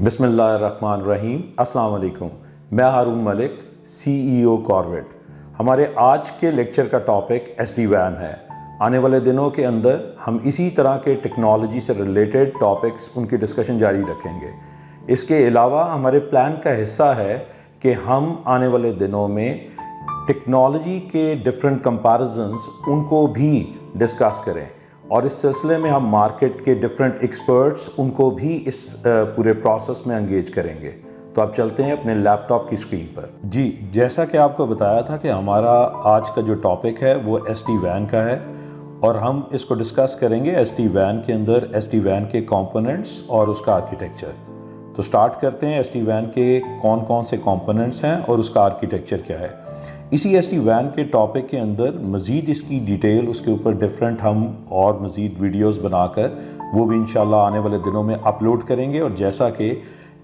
बिस्मिल्लाहिर्रहमानिर्रहीम। अस्सलाम वालेकुम। मैं हारून मलिक, CEO कॉर्वेट। हमारे आज के लेक्चर का टॉपिक SD-WAN है। आने वाले दिनों के अंदर हम इसी तरह के टेक्नोलॉजी से रिलेटेड टॉपिक्स उनकी डिस्कशन जारी रखेंगे। इसके अलावा हमारे प्लान का हिस्सा है कि हम आने वाले दिनों में टेक्नोलॉजी के डिफरेंट कंपैरिजन्स उनको भी डिस्कस करें और इस सिलसिले में हम मार्केट के डिफरेंट एक्सपर्ट्स उनको भी इस पूरे प्रोसेस में एंगेज करेंगे। तो आप चलते हैं अपने लैपटॉप की स्क्रीन पर। जी, जैसा कि आपको बताया था कि हमारा आज का जो टॉपिक है वो SD-WAN का है और हम इसको डिस्कस करेंगे SD-WAN के अंदर SD-WAN के कंपोनेंट्स और उसका आर्किटेक्चर। तो स्टार्ट करते हैं SD-WAN के कौन कौन से कंपोनेंट्स हैं और उसका आर्किटेक्चर क्या है। इसी SD-WAN के टॉपिक के अंदर मज़ीद इसकी डिटेल, उसके ऊपर डिफरेंट हम और मज़ीद वीडियोस बनाकर वो भी इंशाल्लाह आने वाले दिनों में अपलोड करेंगे। और जैसा कि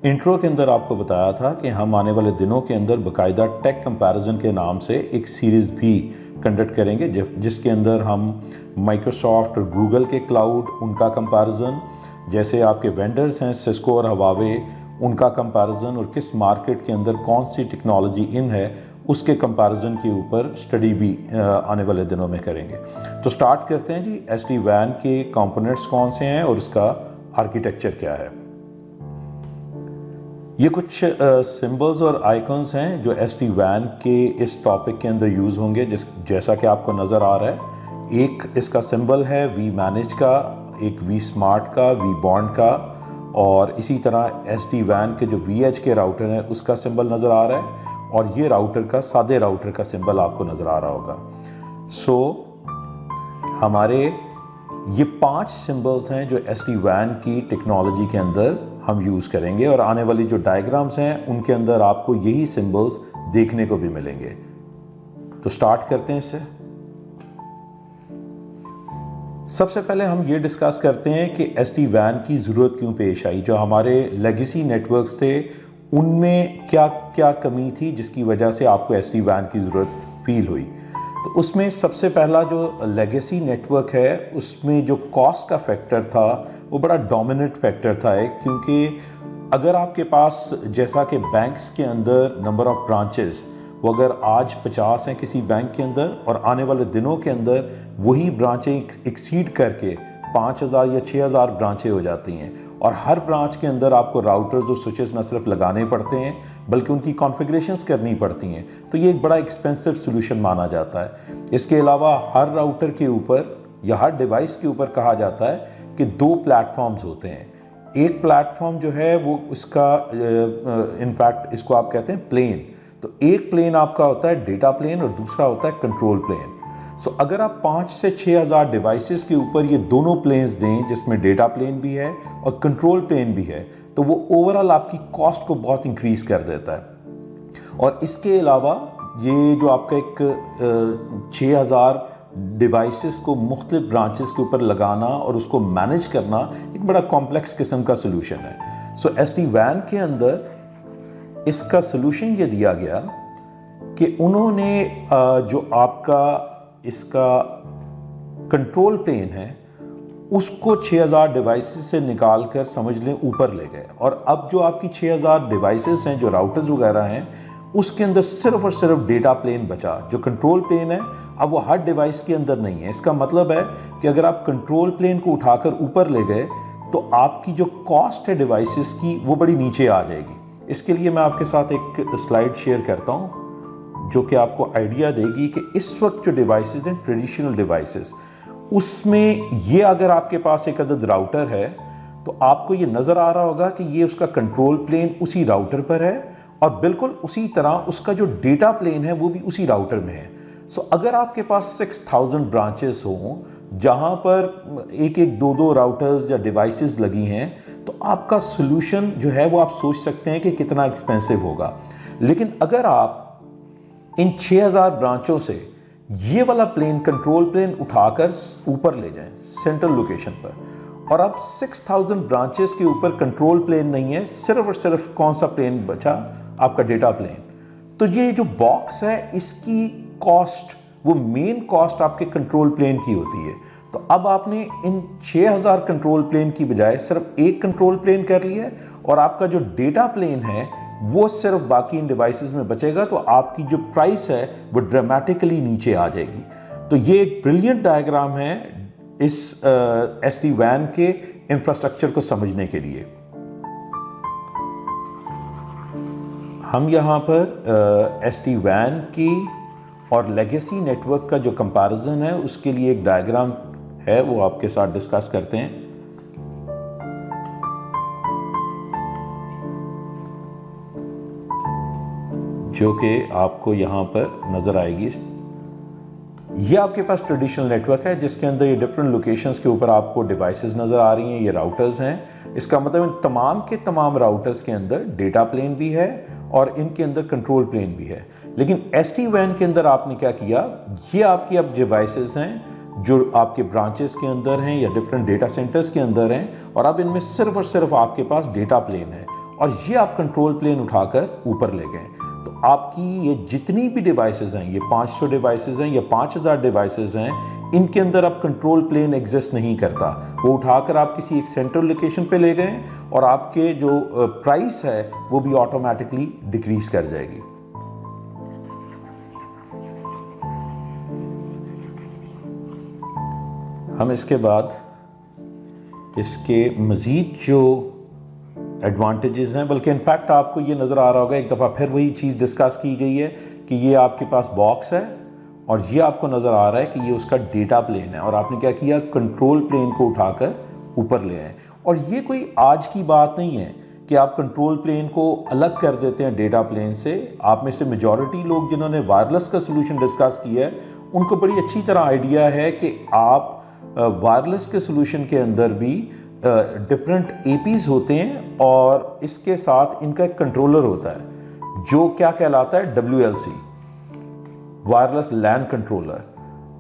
इंट्रो के अंदर आपको बताया था कि हम आने वाले दिनों के अंदर बाकायदा टेक कंपैरिजन के नाम से एक सीरीज़ भी कंडक्ट करेंगे जिसके अंदर हम माइक्रोसॉफ्ट और गूगल के क्लाउड, उनका कंपैरिजन, जैसे आपके वेंडर्स हैं सिस्को और हवावे, उनका कंपैरिजन और किस मार्केट के अंदर कौन सी टेक्नोलॉजी इन है उसके कंपैरिजन के ऊपर स्टडी भी आने वाले दिनों में करेंगे। तो स्टार्ट करते हैं जी। SD-WAN के कंपोनेंट्स कौन से हैं और उसका आर्किटेक्चर क्या है। ये कुछ सिंबल्स और आइकॉन्स हैं जो SD-WAN के इस टॉपिक के अंदर यूज़ होंगे, जैसा कि आपको नज़र आ रहा है। एक इसका सिंबल है vManage का, एक vSmart का, vBond का, और इसी तरह SD-WAN के जो VH के राउटर हैं उसका सिंबल नज़र आ रहा है और ये राउटर का, सादे राउटर का सिंबल आपको नज़र आ रहा होगा। हमारे ये 5 सिंबल्स हैं जो SD-WAN की टेक्नोलॉजी के अंदर हम यूज़ करेंगे और आने वाली जो डायग्राम्स हैं उनके अंदर आपको यही सिंबल्स देखने को भी मिलेंगे। तो स्टार्ट करते हैं इससे। सबसे पहले हम ये डिस्कस करते हैं कि SD-WAN की ज़रूरत क्यों पेश आई। जो हमारे लेगेसी नेटवर्क्स थे उनमें क्या क्या कमी थी जिसकी वजह से आपको SD-WAN की ज़रूरत फील हुई। तो उसमें सबसे पहला जो लेगेसी नेटवर्क है उसमें जो कॉस्ट का फैक्टर था वो बड़ा डोमिनेंट फैक्टर था, क्योंकि अगर आपके पास, जैसा कि बैंक्स के अंदर नंबर ऑफ़ ब्रांचेस, वो अगर आज 50 हैं किसी बैंक के अंदर और आने वाले दिनों के अंदर वही ब्रांचें एक्सीड करके 5000 या 6000 ब्रांचें हो जाती हैं और हर ब्रांच के अंदर आपको राउटर्स और स्विचेस न सिर्फ लगाने पड़ते हैं बल्कि उनकी कॉन्फ़िगरेशंस करनी पड़ती हैं। तो ये एक बड़ा एक्सपेंसिव सोल्यूशन माना जाता है। इसके अलावा हर राउटर के ऊपर या हर डिवाइस के ऊपर कहा जाता है कि 2 प्लेटफॉर्म्स होते हैं। एक प्लेटफॉर्म जो है वो इसका इनफैक्ट इसको आप कहते हैं प्लेन। तो एक प्लेन आपका होता है डेटा प्लेन और दूसरा होता है कंट्रोल प्लेन। सो अगर आप 5 से 6000 डिवाइसेस के ऊपर ये दोनों प्लेन्स दें जिसमें डेटा प्लेन भी है और कंट्रोल प्लेन भी है तो वो ओवरऑल आपकी कॉस्ट को बहुत इंक्रीज़ कर देता है। और इसके अलावा ये जो आपका एक 6000 डिवाइसेस को मुख्तलिफ ब्रांचेस के ऊपर लगाना और उसको मैनेज करना एक बड़ा कॉम्प्लेक्स किस्म का सोल्यूशन है। सो SD-WAN के अंदर इसका सोल्यूशन ये दिया गया कि उन्होंने जो आपका इसका कंट्रोल प्लेन है उसको 6000 डिवाइसेस से निकाल कर समझ लें ऊपर ले गए और अब जो आपकी 6000 डिवाइसेस हैं, जो राउटर्स वगैरह हैं, उसके अंदर सिर्फ और सिर्फ डेटा प्लेन बचा। जो कंट्रोल प्लेन है अब वो हर डिवाइस के अंदर नहीं है। इसका मतलब है कि अगर आप कंट्रोल प्लेन को उठाकर ऊपर ले गए तो आपकी जो कॉस्ट है डिवाइसेस की वो बड़ी नीचे आ जाएगी। इसके लिए मैं आपके साथ एक स्लाइड शेयर करता हूँ जो कि आपको आइडिया देगी कि इस वक्त जो डिवाइसेस हैं, ट्रेडिशनल डिवाइसेस, उसमें ये अगर आपके पास एक अदद राउटर है तो आपको ये नज़र आ रहा होगा कि ये उसका कंट्रोल प्लेन उसी राउटर पर है और बिल्कुल उसी तरह उसका जो डेटा प्लेन है वो भी उसी राउटर में है। सो अगर आपके पास 6000 ब्रांचेस हों जहाँ पर एक एक 2 राउटर्स या डिवाइसेस लगी हैं तो आपका सोल्यूशन जो है वो आप सोच सकते हैं कि कितना एक्सपेंसिव होगा। लेकिन अगर आप इन 6000 ब्रांचों से ये वाला प्लेन, कंट्रोल प्लेन उठाकर ऊपर ले जाएं सेंट्रल लोकेशन पर, और अब 6000 ब्रांचेस के ऊपर कंट्रोल प्लेन नहीं है, सिर्फ और सिर्फ कौन सा प्लेन बचा, आपका डेटा प्लेन, तो ये जो बॉक्स है इसकी कॉस्ट, वो मेन कॉस्ट आपके कंट्रोल प्लेन की होती है। तो तो अब आपने इन 6000 कंट्रोल प्लेन की बजाय सिर्फ एक कंट्रोल प्लेन कर लिया है और आपका जो डेटा प्लेन है वो सिर्फ बाकी इन डिवाइसेस में बचेगा, तो आपकी जो प्राइस है वो ड्रामेटिकली नीचे आ जाएगी। तो ये एक ब्रिलियंट डायग्राम है इस SD-WAN के इंफ्रास्ट्रक्चर को समझने के लिए। हम यहाँ पर SD-WAN की और लेगेसी नेटवर्क का जो कंपैरिजन है उसके लिए एक डायग्राम है, वो आपके साथ डिस्कस करते हैं। जो कि आपको यहाँ पर नजर आएगी। ये आपके पास ट्रेडिशनल नेटवर्क है जिसके अंदर ये डिफरेंट लोकेशंस के ऊपर आपको डिवाइसेस नजर आ रही हैं, ये राउटर्स हैं। इसका मतलब इन तमाम के तमाम राउटर्स के अंदर डेटा प्लेन भी है और इनके अंदर कंट्रोल प्लेन भी है। लेकिन SD-WAN के अंदर आपने क्या किया, ये आपकी अब डिवाइसेस हैं जो आपके ब्रांचेस के अंदर हैं या डिफरेंट डेटा सेंटर्स के अंदर हैं, और अब इनमें सिर्फ और सिर्फ आपके पास डेटा प्लेन है और ये आप कंट्रोल प्लेन उठाकर ऊपर ले गए। तो आपकी ये जितनी भी डिवाइसेस हैं, ये 500 डिवाइसेस हैं या 5000 डिवाइसेस हैं, इनके अंदर अब कंट्रोल प्लेन एग्जिस्ट नहीं करता। वो उठाकर आप किसी एक सेंट्रल लोकेशन पे ले गए और आपके जो प्राइस है वो भी ऑटोमेटिकली डिक्रीज कर जाएगी। हम इसके बाद इसके मज़ीद जो एडवांटेजेस हैं, बल्कि इनफैक्ट आपको ये नज़र आ रहा होगा, एक दफ़ा फिर वही चीज़ डिस्कस की गई है कि ये आपके पास बॉक्स है और ये आपको नज़र आ रहा है कि ये उसका डेटा प्लेन है, और आपने क्या किया, कंट्रोल प्लेन को उठाकर ऊपर ले आए। और ये कोई आज की बात नहीं है कि आप कंट्रोल प्लेन को अलग कर देते हैं डेटा प्लेन से। आप में से मेजॉरिटी लोग जिन्होंने वायरलेस का सोल्यूशन डिस्कस किया है उनको बड़ी अच्छी तरह आइडिया है कि आप वायरलेस के सोल्यूशन के अंदर भी डिफरेंट APs होते हैं और इसके साथ इनका एक कंट्रोलर होता है जो क्या कहलाता है, WLC, वायरलेस लैन कंट्रोलर।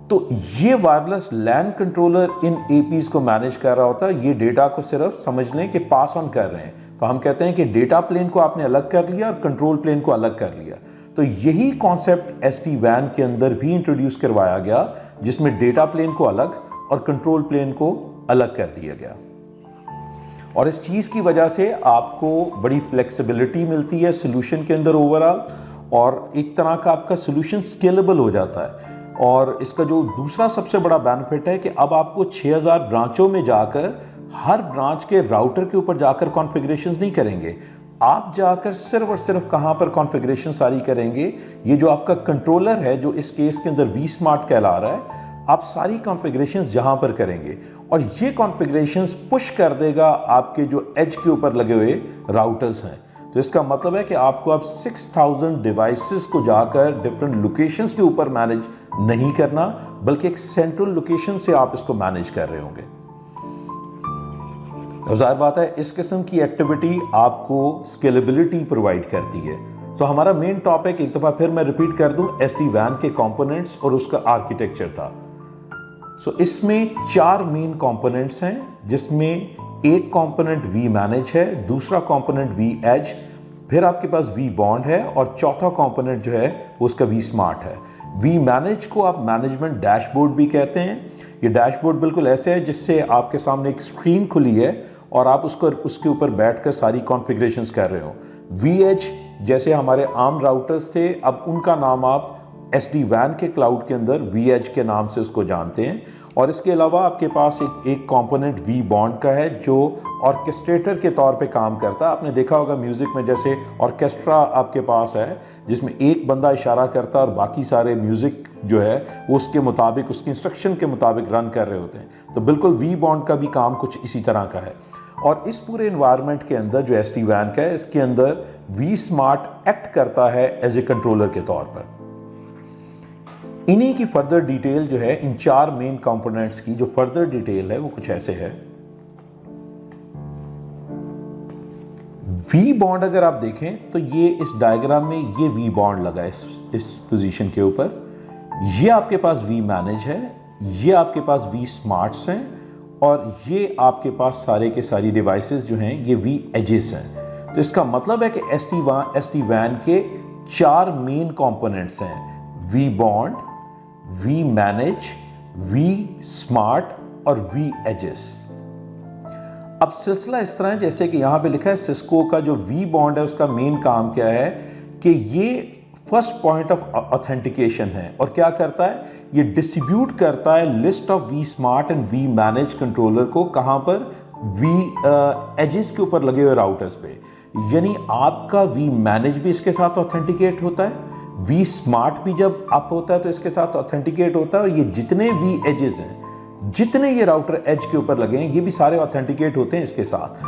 तो ये वायरलेस लैन कंट्रोलर इन APs को मैनेज कर रहा होता है। ये डेटा को सिर्फ समझ लें कि पास ऑन कर रहे हैं। तो हम कहते हैं कि डेटा प्लेन को आपने अलग कर लिया और कंट्रोल प्लेन को अलग कर लिया। तो यही कॉन्सेप्ट SD-WAN के अंदर भी इंट्रोड्यूस करवाया गया, जिसमें डेटा प्लेन को अलग और कंट्रोल प्लेन को अलग कर दिया गया। और इस चीज़ की वजह से आपको बड़ी फ्लेक्सिबिलिटी मिलती है सोल्यूशन के अंदर ओवरऑल, और एक तरह का आपका सोल्यूशन स्केलेबल हो जाता है। और इसका जो दूसरा सबसे बड़ा बेनिफिट है कि अब आपको 6000 ब्रांचों में जाकर हर ब्रांच के राउटर के ऊपर जाकर कॉन्फ़िगरेशंस नहीं करेंगे। आप जाकर सिर्फ और सिर्फ कहाँ पर कॉन्फ़िगरेशन सारी करेंगे, ये जो आपका कंट्रोलर है जो इस केस के अंदर vSmart कहला रहा है, आप सारी कॉन्फ़िगरेशंस यहाँ पर करेंगे और ये कॉन्फ़िगरेशंस पुश कर देगा आपके जो एज के ऊपर लगे हुए राउटर्स हैं। तो इसका मतलब है कि आपको अब 6000 डिवाइसेस को जाकर डिफरेंट लोकेशंस के ऊपर मैनेज नहीं करना, बल्कि एक सेंट्रल लोकेशन से आप इसको मैनेज कर रहे होंगे। तो जाहिर बात है इस किस्म की एक्टिविटी आपको स्केलेबिलिटी प्रोवाइड करती है। तो हमारा मेन टॉपिक, एक दफ़ा फिर मैं रिपीट कर दूं, SD-WAN के कंपोनेंट्स और उसका आर्किटेक्चर था। इसमें 4 मेन कंपोनेंट्स हैं, जिसमें एक कंपोनेंट vManage है, दूसरा कंपोनेंट vEdge, फिर आपके पास vBond है और चौथा कंपोनेंट जो है वो उसका vSmart है। vManage को आप मैनेजमेंट डैशबोर्ड भी कहते हैं। ये डैशबोर्ड बिल्कुल ऐसे है जिससे आपके सामने एक स्क्रीन खुली है और आप उसके ऊपर बैठकर सारी कॉन्फ़िगरेशंस कर रहे हो। vEdge जैसे हमारे आम राउटर्स थे, अब उनका नाम आप SD-WAN के क्लाउड के अंदर vEdge के नाम से उसको जानते हैं। और इसके अलावा आपके पास एक कंपोनेंट vBond का है जो ऑर्केस्ट्रेटर के तौर पे काम करता है। आपने देखा होगा म्यूज़िक में जैसे ऑर्केस्ट्रा आपके पास है जिसमें एक बंदा इशारा करता है और बाकी सारे म्यूज़िक जो है वो उसके मुताबिक, उसकी इंस्ट्रक्शन के मुताबिक रन कर रहे होते हैं। तो बिल्कुल vBond का भी काम कुछ इसी तरह का है। और इस पूरे इन्वायरमेंट के अंदर जो SD-WAN का है, इसके अंदर vSmart एक्ट करता है एज ए कंट्रोलर के तौर पर। इन्हीं की फर्दर डिटेल जो है, इन 4 मेन कंपोनेंट्स की जो फर्दर डिटेल है वो कुछ ऐसे है। vBond अगर आप देखें तो ये इस डायग्राम में ये vBond लगा है इस पोजीशन के ऊपर। ये आपके पास vManage है, ये आपके पास vSmarts हैं और ये आपके पास सारे के सारी डिवाइसेस जो हैं ये vEdges हैं। तो इसका मतलब है कि SD-WAN के 4 मेन कंपोनेंट्स हैं, vBond, vManage, vSmart और वी एजेस। अब सिलसिला इस तरह है जैसे कि यहाँ पे लिखा है सिस्को का जो वी बॉन्ड है उसका मेन काम क्या है कि ये फर्स्ट पॉइंट ऑफ ऑथेंटिकेशन है। और क्या करता है, ये डिस्ट्रीब्यूट करता है list of vSmart and vManage controller को कहाँ पर, वी एजेस के ऊपर लगे हुए राउटर्स पे। यानी आपका वी मैनेज भी इसके साथ ऑथेंटिकेट होता है, वी स्मार्ट भी जब अप होता है तो इसके साथ ऑथेंटिकेट होता है, और ये जितने वी एजेस हैं, जितने ये राउटर एज के ऊपर लगे हैं, ये भी सारे ऑथेंटिकेट होते हैं इसके साथ।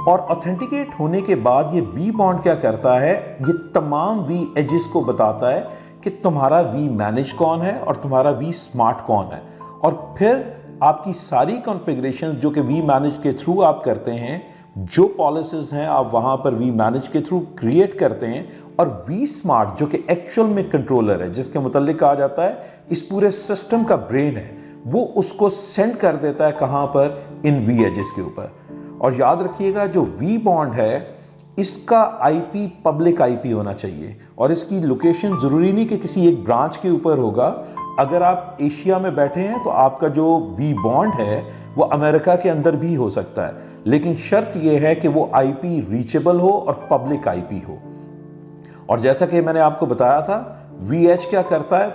और ऑथेंटिकेट होने के बाद ये वी बॉन्ड क्या करता है, ये तमाम वी एजेस को बताता है कि तुम्हारा वी मैनेज कौन है और तुम्हारा वी स्मार्ट कौन है। और फिर आपकी सारी कॉन्फ़िगरेशंस जो कि वी मैनेज के थ्रू आप करते हैं, जो पॉलिसीज हैं आप वहाँ पर वी मैनेज के थ्रू क्रिएट करते हैं, और वी स्मार्ट जो कि एक्चुअल में कंट्रोलर है, जिसके मुतालिक कहा जाता है इस पूरे सिस्टम का ब्रेन है, वो उसको सेंड कर देता है कहाँ पर, इन वी एजेस के ऊपर। और याद रखिएगा जो वी बॉन्ड है इसका आईपी पब्लिक आईपी होना चाहिए, और इसकी लोकेशन ज़रूरी नहीं कि किसी एक ब्रांच के ऊपर होगा। अगर आप एशिया में बैठे हैं तो आपका जो वी बॉन्ड है वो अमेरिका के अंदर भी हो सकता है, लेकिन शर्त यह है कि वो आईपी रीचेबल हो और पब्लिक आईपी हो। और जैसा कि मैंने आपको बताया था, वी एच क्या करता है,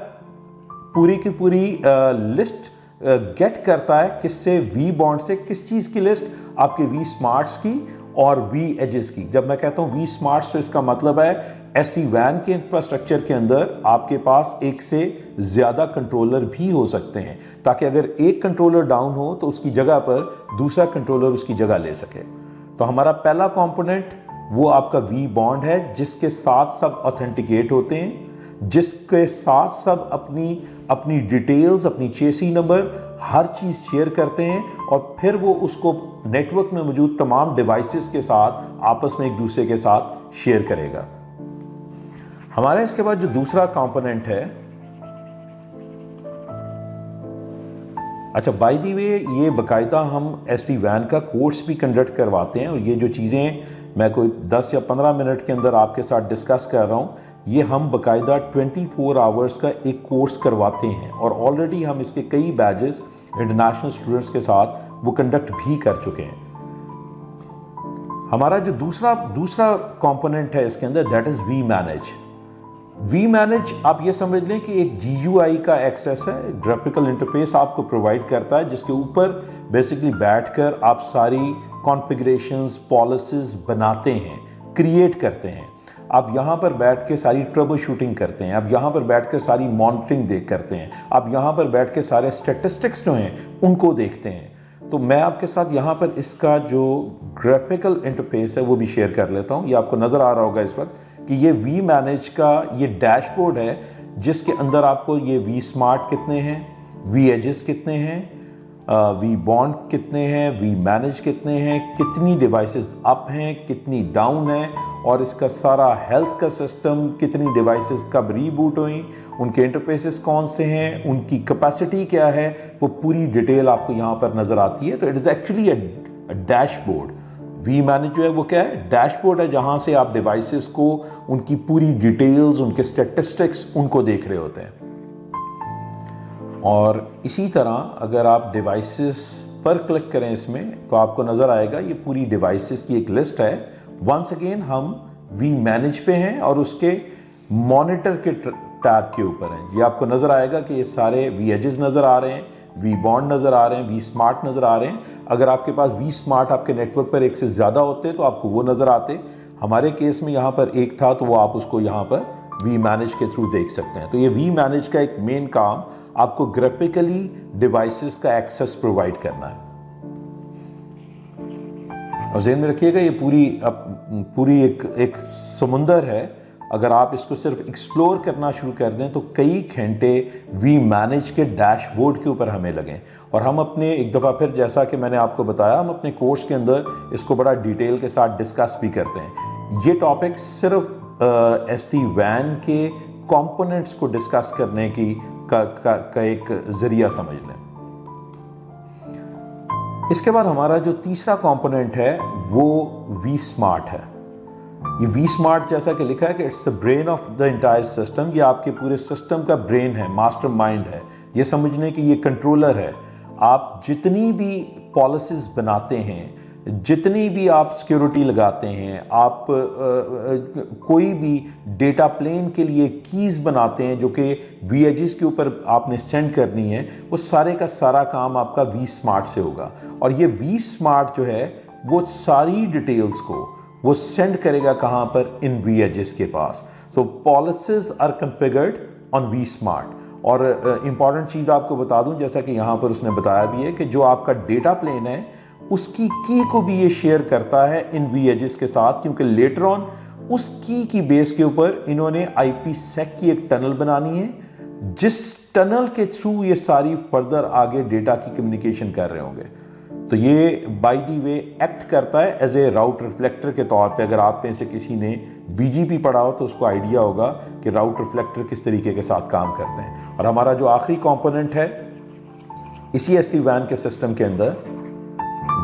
पूरी की पूरी लिस्ट गेट करता है किससे, वी बॉन्ड से। किस चीज़ की लिस्ट, आपके वी स्मार्ट्स की और वी एजेस की। जब मैं कहता हूँ वी स्मार्ट्स तो इसका मतलब है एसटी वैन के इंफ्रास्ट्रक्चर के अंदर आपके पास एक से ज़्यादा कंट्रोलर भी हो सकते हैं, ताकि अगर एक कंट्रोलर डाउन हो तो उसकी जगह पर दूसरा कंट्रोलर उसकी जगह ले सके। तो हमारा पहला कंपोनेंट वो आपका वी बॉन्ड है, जिसके साथ सब ऑथेंटिकेट होते हैं, जिसके साथ सब अपनी डिटेल्स, अपनी चेसी नंबर, हर चीज़ शेयर करते हैं, और फिर वो उसको नेटवर्क में मौजूद तमाम डिवाइसेस के साथ आपस में एक दूसरे के साथ शेयर करेगा। हमारे इसके बाद जो दूसरा कंपोनेंट है, अच्छा बाय द वे ये बाकायदा हम एसटी वैन का कोर्स भी कंडक्ट करवाते हैं, और ये जो चीज़ें मैं कोई 10 या 15 मिनट के अंदर आपके साथ डिस्कस कर रहा हूँ, ये हम बाकायदा 24 आवर्स का एक कोर्स करवाते हैं, और ऑलरेडी हम इसके कई बैचेस इंटरनेशनल स्टूडेंट्स के साथ वो कंडक्ट भी कर चुके हैं। हमारा जो दूसरा कंपोनेंट है इसके अंदर, that is vManage. VManage आप ये समझ लें कि एक GUI का एक्सेस है, ग्राफिकल इंटरफेस आपको प्रोवाइड करता है, जिसके ऊपर बेसिकली बैठकर आप सारी कॉन्फ़िगरेशंस, पॉलिसीज़ बनाते हैं, क्रिएट करते हैं। आप यहाँ पर बैठ के सारी ट्रबल शूटिंग करते हैं, आप यहाँ पर बैठ कर सारी मॉनिटरिंग करते हैं, आप यहाँ पर बैठ के सारे स्टेटिस्टिक्स जो हैं उनको देखते हैं। तो मैं आपके साथ यहाँ पर इसका जो ग्राफिकल इंटरफेस है वो भी शेयर कर लेता हूँ। ये आपको नज़र आ रहा होगा इस वक्त कि ये वी मैनेज का ये डैशबोर्ड है, जिसके अंदर आपको ये वी स्मार्ट कितने हैं, वी एजेस कितने हैं, वी बॉन्ड कितने हैं, वी मैनेज कितने हैं, कितनी डिवाइसेस अप हैं, कितनी डाउन हैं, और इसका सारा हेल्थ का सिस्टम, कितनी डिवाइसेस कब रीबूट हुई, उनके इंटरफेसेस कौन से हैं, उनकी कैपेसिटी क्या है, वो पूरी डिटेल आपको यहाँ पर नज़र आती है। तो it is actually a dashboard. VManage जो है वो क्या है, डैशबोर्ड है, जहाँ से आप डिवाइसेस को उनकी पूरी डिटेल्स, उनके स्टैटिस्टिक्स उनको देख रहे होते हैं। और इसी तरह अगर आप डिवाइसेस पर क्लिक करें इसमें तो आपको नज़र आएगा ये पूरी डिवाइसेस की एक लिस्ट है। वंस अगेन हम वी मैनेज पे हैं और उसके मॉनिटर के टैब के ऊपर हैं। ये आपको नज़र आएगा कि ये सारे वी एजेस नज़र आ रहे हैं, वी बॉन्ड नज़र आ रहे हैं, वी स्मार्ट नज़र आ रहे हैं। अगर आपके पास वी स्मार्ट आपके नेटवर्क पर एक से ज़्यादा होते तो आपको वो नज़र आते। हमारे केस में यहाँ पर एक था तो वो आप उसको यहाँ पर वी मैनेज के थ्रू देख सकते हैं। तो ये वी मैनेज का एक मेन काम आपको ग्राफिकली डिवाइसेस का एक्सेस प्रोवाइड करना है। और ज़हन में रखिएगा ये पूरी एक समुंदर है। अगर आप इसको सिर्फ एक्सप्लोर करना शुरू कर दें तो कई घंटे वी मैनेज के डैशबोर्ड के ऊपर हमें लगें। और हम अपने एक दफ़ा फिर, जैसा कि मैंने आपको बताया, हम अपने कोर्स के अंदर इसको बड़ा डिटेल के साथ डिस्कस भी करते हैं। ये टॉपिक सिर्फ एसटी वैन के कंपोनेंट्स को डिस्कस करने का एक ज़रिया समझ लें। इसके बाद हमारा जो तीसरा कंपोनेंट है वो वी स्मार्ट है। ये वी स्मार्ट जैसा कि लिखा है कि it's the brain of the entire system. ये आपके पूरे सिस्टम का ब्रेन है, मास्टर माइंड है। ये समझने कि ये कंट्रोलर है। आप जितनी भी पॉलिसीज़ बनाते हैं, जितनी भी आप सिक्योरिटी लगाते हैं, आप कोई भी डेटा प्लेन के लिए कीज़ बनाते हैं जो कि वी एजेस के ऊपर आपने सेंड करनी है, वो सारे का सारा काम आपका वी स्मार्ट से होगा। और ये वी स्मार्ट जो है वो सारी डिटेल्स को वो सेंड करेगा कहाँ पर, इन वी एजेस के पास। So policies are configured on v smart. और इम्पॉर्टेंट चीज़ आपको बता दूं, जैसा कि यहाँ पर उसने बताया भी है कि जो आपका डेटा प्लेन है उसकी की को भी ये शेयर करता है इन वी एजेस के साथ, क्योंकि लेटर ऑन उस की बेस के ऊपर इन्होंने IPsec की एक टनल बनानी है, जिस टनल के थ्रू ये सारी फर्दर आगे डेटा की कम्युनिकेशन कर रहे होंगे। तो ये बाय दी वे एक्ट करता है एज ए राउट रिफ्लेक्टर के तौर पे। अगर आप में से किसी ने BGP पढ़ा हो तो उसको आइडिया होगा कि राउट रिफ्लेक्टर किस तरीके के साथ काम करते हैं। और हमारा जो आखिरी कंपोनेंट है इसी SD-WAN के सिस्टम के अंदर,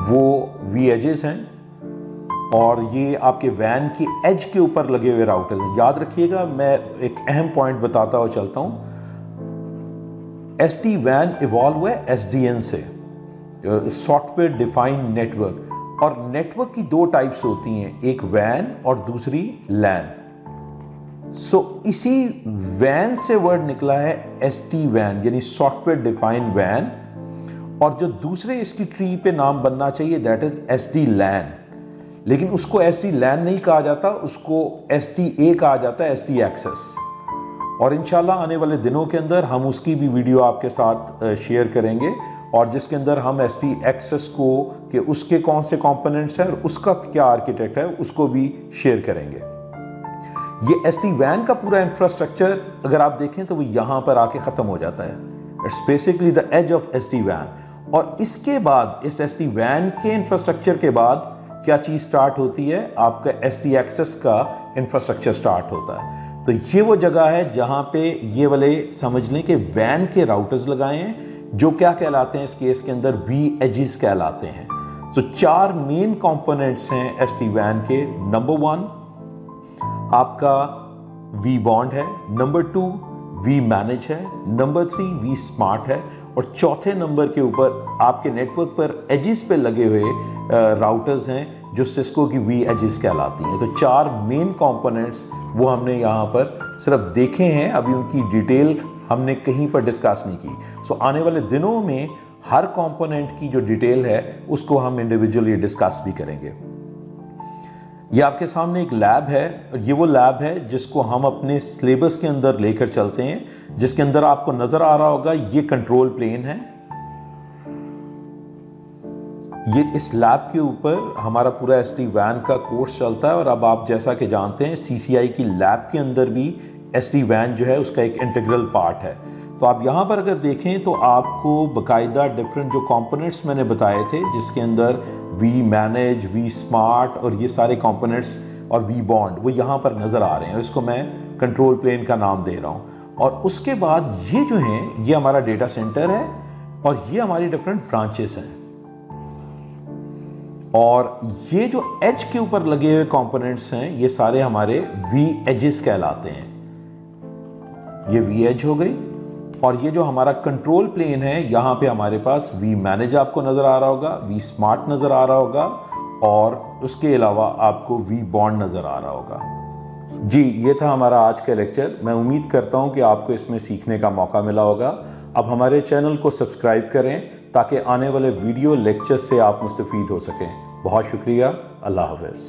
वो वी एजेस हैं और ये आपके वैन की एज के ऊपर लगे हुए राउटर्स हैं। याद रखिएगा, मैं एक अहम पॉइंट बताता हुआ चलता हूं। SD-WAN इवॉल्व हुआ है SDN से, सॉफ्टवेयर डिफाइंड नेटवर्क। और नेटवर्क की दो टाइप्स होती हैं, एक वैन और दूसरी लैन। सो इसी वैन से वर्ड निकला है SD-WAN, यानी सॉफ्टवेयर डिफाइंड वैन। और जो दूसरे इसकी ट्री पे नाम बनना चाहिए दैट इज SD-LAN, लेकिन उसको SD-LAN नहीं कहा जाता, उसको SDA कहा जाता है, SD एक्सेस। और इंशाल्लाह आने वाले दिनों के अंदर हम उसकी भी वीडियो आपके साथ शेयर करेंगे, और जिसके अंदर हम SD एक्सेस को कि उसके कौन से कंपोनेंट्स हैं और उसका क्या आर्किटेक्ट है उसको भी शेयर करेंगे। ये SD-WAN का पूरा इंफ्रास्ट्रक्चर अगर आप देखें तो वो यहाँ पर आके ख़त्म हो जाता है। It's basically the edge of SD-WAN। और इसके बाद इस SD-WAN के इंफ्रास्ट्रक्चर के बाद क्या चीज़ स्टार्ट होती है, आपका SD एक्सेस का इंफ्रास्ट्रक्चर स्टार्ट होता है। तो ये वो जगह है जहाँ पे ये वाले समझ लें कि वैन के राउटर्स लगाए हैं, जो क्या कहलाते हैं इस केस के अंदर, वी एजेस कहलाते हैं। तो 4 मेन कंपोनेंट्स हैं SD-WAN के। नंबर 1 आपका vBond है, नंबर 2 vManage है, नंबर 3 vSmart है, और चौथे नंबर के ऊपर आपके नेटवर्क पर एजेस पे लगे हुए राउटर्स हैं जो सिस्को की वी एजेस कहलाती हैं। तो 4 मेन कंपोनेंट्स वो हमने यहाँ पर सिर्फ देखे हैं, अभी उनकी डिटेल हमने कहीं पर डिस्कस नहीं की। सो आने वाले दिनों में हर कंपोनेंट की जो डिटेल है उसको हम इंडिविजुअली डिस्कस भी करेंगे। ये आपके सामने एक लैब है, और ये वो लैब है जिसको हम अपने सिलेबस के अंदर लेकर चलते हैं, जिसके अंदर आपको नजर आ रहा होगा ये कंट्रोल प्लेन है। ये इस लैब के ऊपर हमारा पूरा SD-WAN का कोर्स चलता है। और अब आप जैसा कि जानते हैं CCI की लैब के अंदर भी SD-WAN जो है उसका एक इंटीग्रल पार्ट है। तो आप यहाँ पर अगर देखें तो आपको बाकायदा डिफरेंट जो कंपोनेंट्स मैंने बताए थे, जिसके अंदर vManage, vSmart और ये सारे कंपोनेंट्स और vBond वो यहाँ पर नज़र आ रहे हैं, और इसको मैं कंट्रोल प्लेन का नाम दे रहा हूँ। और उसके बाद ये जो हैं ये हमारा डेटा सेंटर है, और ये हमारी डिफरेंट ब्रांचेस हैं। और ये जो एज के ऊपर लगे हुए कंपोनेंट्स हैं ये सारे हमारे वी एजेस कहलाते हैं। ये वी एज हो गई। और ये जो हमारा कंट्रोल प्लेन है यहाँ पे हमारे पास vManage आपको नज़र आ रहा होगा, vSmart नज़र आ रहा होगा, और उसके अलावा आपको vBond नज़र आ रहा होगा। जी, ये था हमारा आज का लेक्चर। मैं उम्मीद करता हूँ कि आपको इसमें सीखने का मौका मिला होगा। अब हमारे चैनल को सब्सक्राइब करें ताकि आने वाले वीडियो लेक्चर से आप मुस्तफ़ीद हो सकें। बहुत शुक्रिया। अल्लाह हाफ़िज़।